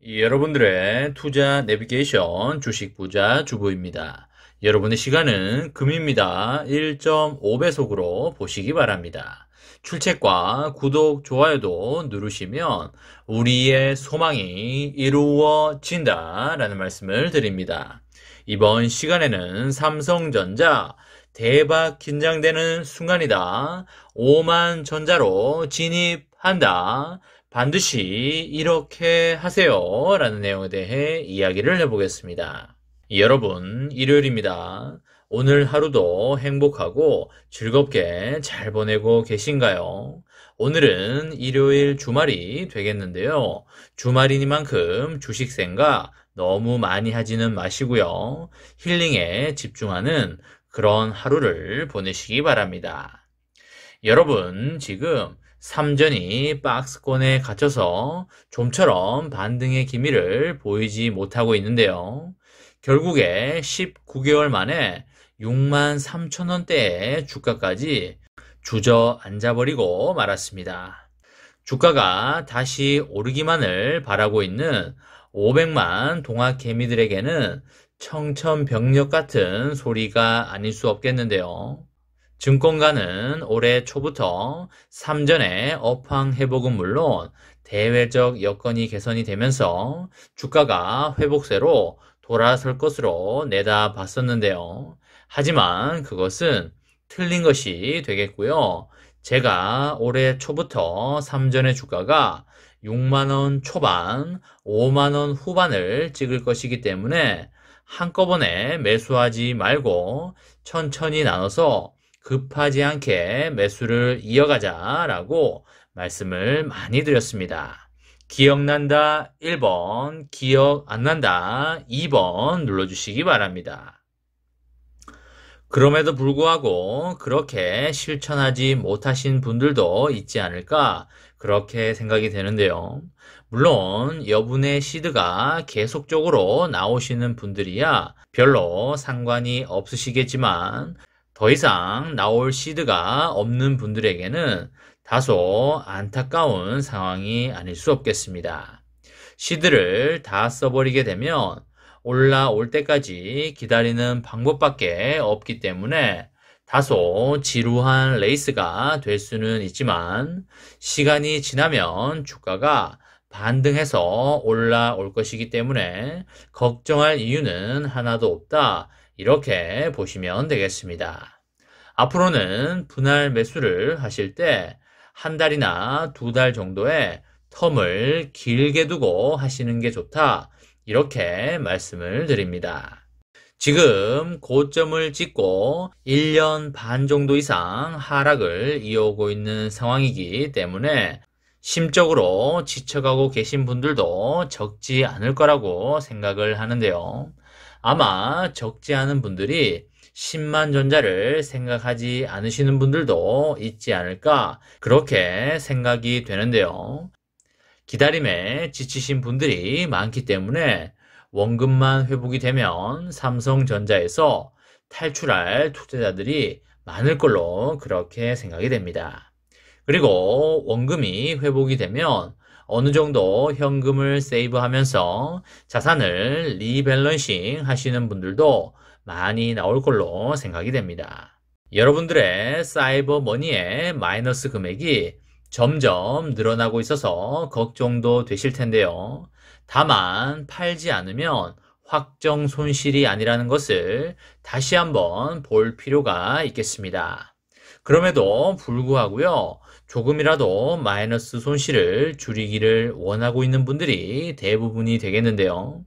여러분들의 투자 내비게이션 주식 부자 주부입니다. 여러분의 시간은 금입니다. 1.5배속으로 보시기 바랍니다. 출첵과 구독, 좋아요도 누르시면 우리의 소망이 이루어진다 라는 말씀을 드립니다. 이번 시간에는 삼성전자 대박 긴장되는 순간이다. 오만전자로 진입한다. 반드시 이렇게 하세요 라는 내용에 대해 이야기를 해보겠습니다. 여러분, 일요일입니다. 오늘 하루도 행복하고 즐겁게 잘 보내고 계신가요? 오늘은 일요일 주말이 되겠는데요. 주말이니만큼 주식 생각 너무 많이 하지는 마시고요. 힐링에 집중하는 그런 하루를 보내시기 바랍니다. 여러분, 지금 삼전이 박스권에 갇혀서 좀처럼 반등의 기미를 보이지 못하고 있는데요. 결국에 19개월 만에 63,000원대의 주가까지 주저앉아버리고 말았습니다. 주가가 다시 오르기만을 바라고 있는 500만 동학개미들에게는 청천벽력 같은 소리가 아닐 수 없겠는데요. 증권가는 올해 초부터 삼전의 업황 회복은 물론 대외적 여건이 개선이 되면서 주가가 회복세로 돌아설 것으로 내다봤었는데요. 하지만 그것은 틀린 것이 되겠고요. 제가 올해 초부터 삼전의 주가가 6만원 초반, 5만원 후반을 찍을 것이기 때문에 한꺼번에 매수하지 말고 천천히 나눠서 급하지 않게 매수를 이어가자라고 말씀을 많이 드렸습니다. 기억난다 1번, 기억 안 난다 2번 눌러주시기 바랍니다. 그럼에도 불구하고 그렇게 실천하지 못하신 분들도 있지 않을까 그렇게 생각이 되는데요. 물론 여분의 시드가 계속적으로 나오시는 분들이야 별로 상관이 없으시겠지만 더 이상 나올 시드가 없는 분들에게는 다소 안타까운 상황이 아닐 수 없겠습니다. 시드를 다 써버리게 되면 올라올 때까지 기다리는 방법밖에 없기 때문에 다소 지루한 레이스가 될 수는 있지만 시간이 지나면 주가가 반등해서 올라올 것이기 때문에 걱정할 이유는 하나도 없다. 이렇게 보시면 되겠습니다. 앞으로는 분할 매수를 하실 때 한 달이나 두 달 정도의 텀을 길게 두고 하시는 게 좋다. 이렇게 말씀을 드립니다. 지금 고점을 찍고 1년 반 정도 이상 하락을 이어오고 있는 상황이기 때문에 심적으로 지쳐가고 계신 분들도 적지 않을 거라고 생각을 하는데요. 아마 적지 않은 분들이 10만 전자를 생각하지 않으시는 분들도 있지 않을까 그렇게 생각이 되는데요. 기다림에 지치신 분들이 많기 때문에 원금만 회복이 되면 삼성전자에서 탈출할 투자자들이 많을 걸로 그렇게 생각이 됩니다. 그리고 원금이 회복이 되면 어느 정도 현금을 세이브하면서 자산을 리밸런싱 하시는 분들도 많이 나올 걸로 생각이 됩니다. 여러분들의 사이버 머니의 마이너스 금액이 점점 늘어나고 있어서 걱정도 되실 텐데요. 다만 팔지 않으면 확정 손실이 아니라는 것을 다시 한번 볼 필요가 있겠습니다. 그럼에도 불구하고요. 조금이라도 마이너스 손실을 줄이기를 원하고 있는 분들이 대부분이 되겠는데요.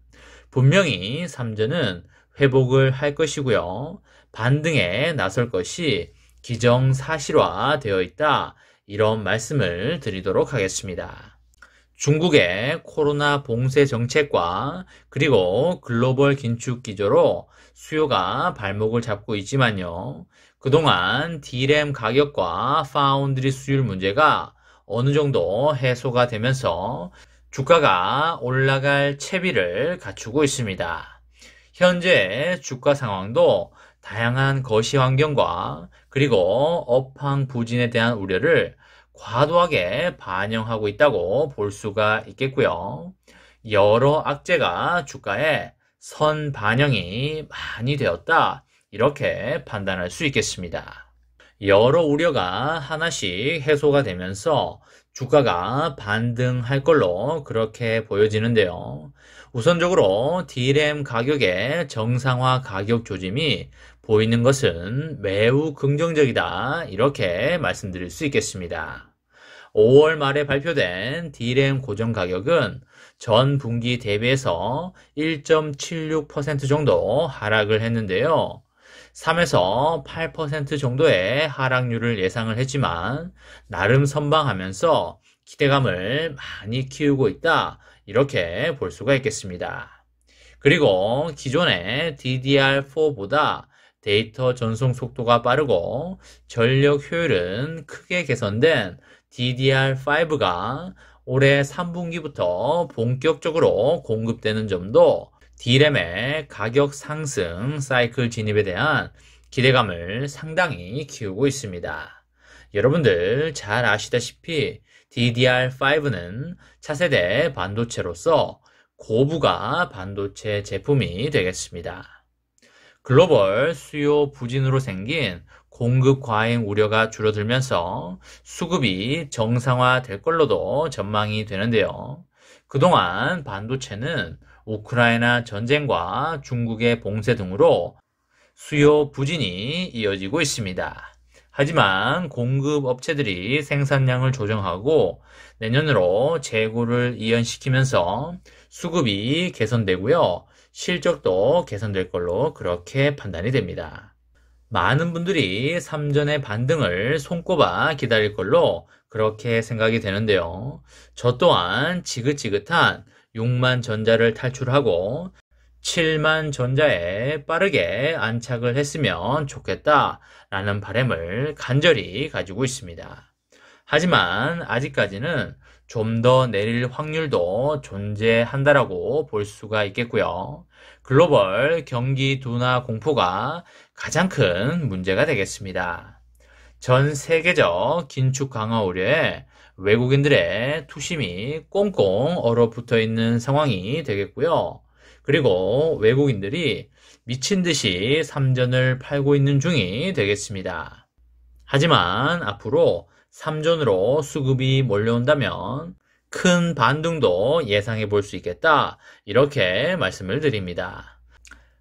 분명히 삼전은 회복을 할 것이고요. 반등에 나설 것이 기정사실화 되어 있다. 이런 말씀을 드리도록 하겠습니다. 중국의 코로나 봉쇄 정책과 그리고 글로벌 긴축 기조로 수요가 발목을 잡고 있지만요. 그동안 D램 가격과 파운드리 수율 문제가 어느 정도 해소가 되면서 주가가 올라갈 채비를 갖추고 있습니다. 현재 주가 상황도 다양한 거시 환경과 그리고 업황 부진에 대한 우려를 과도하게 반영하고 있다고 볼 수가 있겠고요. 여러 악재가 주가에 선반영이 많이 되었다. 이렇게 판단할 수 있겠습니다. 여러 우려가 하나씩 해소가 되면서 주가가 반등할 걸로 그렇게 보여지는데요. 우선적으로 D램 가격의 정상화 가격 조짐이 보이는 것은 매우 긍정적이다. 이렇게 말씀드릴 수 있겠습니다. 5월 말에 발표된 D램 고정 가격은 전 분기 대비해서 1.76% 정도 하락을 했는데요. 3에서 8% 정도의 하락률을 예상을 했지만 나름 선방하면서 기대감을 많이 키우고 있다. 이렇게 볼 수가 있겠습니다. 그리고 기존의 DDR4보다 데이터 전송 속도가 빠르고 전력 효율은 크게 개선된 DDR5가 올해 3분기부터 본격적으로 공급되는 점도 D램의 가격 상승 사이클 진입에 대한 기대감을 상당히 키우고 있습니다. 여러분들 잘 아시다시피 DDR5는 차세대 반도체로서 고부가 반도체 제품이 되겠습니다. 글로벌 수요 부진으로 생긴 공급 과잉 우려가 줄어들면서 수급이 정상화될 걸로도 전망이 되는데요. 그동안 반도체는 우크라이나 전쟁과 중국의 봉쇄 등으로 수요 부진이 이어지고 있습니다. 하지만 공급 업체들이 생산량을 조정하고 내년으로 재고를 이연시키면서 수급이 개선되고요. 실적도 개선될 걸로 그렇게 판단이 됩니다. 많은 분들이 삼전의 반등을 손꼽아 기다릴 걸로 그렇게 생각이 되는데요. 저 또한 지긋지긋한 6만 전자를 탈출하고 7만 전자에 빠르게 안착을 했으면 좋겠다라는 바람을 간절히 가지고 있습니다. 하지만 아직까지는 좀 더 내릴 확률도 존재한다라고 볼 수가 있겠고요. 글로벌 경기 둔화 공포가 가장 큰 문제가 되겠습니다. 전 세계적 긴축 강화 우려에 외국인들의 투심이 꽁꽁 얼어붙어 있는 상황이 되겠고요. 그리고 외국인들이 미친 듯이 삼전을 팔고 있는 중이 되겠습니다. 하지만 앞으로 삼전으로 수급이 몰려온다면 큰 반등도 예상해 볼 수 있겠다. 이렇게 말씀을 드립니다.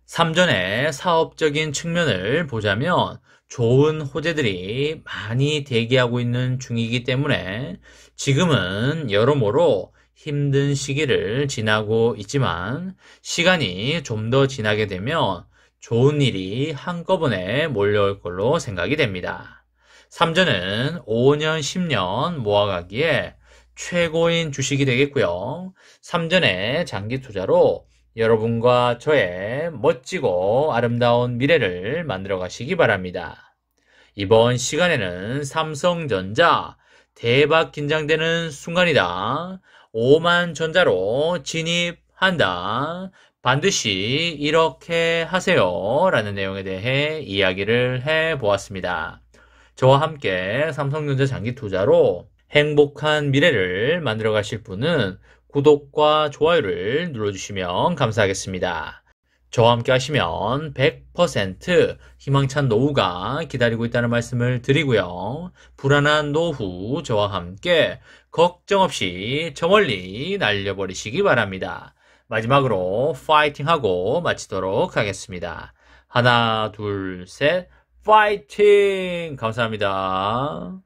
삼전의 사업적인 측면을 보자면 좋은 호재들이 많이 대기하고 있는 중이기 때문에 지금은 여러모로 힘든 시기를 지나고 있지만 시간이 좀 더 지나게 되면 좋은 일이 한꺼번에 몰려올 걸로 생각이 됩니다. 삼전은 5년, 10년 모아가기에 최고인 주식이 되겠고요. 삼전의 장기 투자로 여러분과 저의 멋지고 아름다운 미래를 만들어 가시기 바랍니다. 이번 시간에는 삼성전자 대박 긴장되는 순간이다. 5만 전자로 진입한다. 반드시 이렇게 하세요. 라는 내용에 대해 이야기를 해보았습니다. 저와 함께 삼성전자 장기 투자로 행복한 미래를 만들어 가실 분은 구독과 좋아요를 눌러주시면 감사하겠습니다. 저와 함께 하시면 100% 희망찬 노후가 기다리고 있다는 말씀을 드리고요. 불안한 노후 저와 함께 걱정 없이 저 멀리 날려버리시기 바랍니다. 마지막으로 파이팅하고 마치도록 하겠습니다. 하나, 둘, 셋, 파이팅! 감사합니다.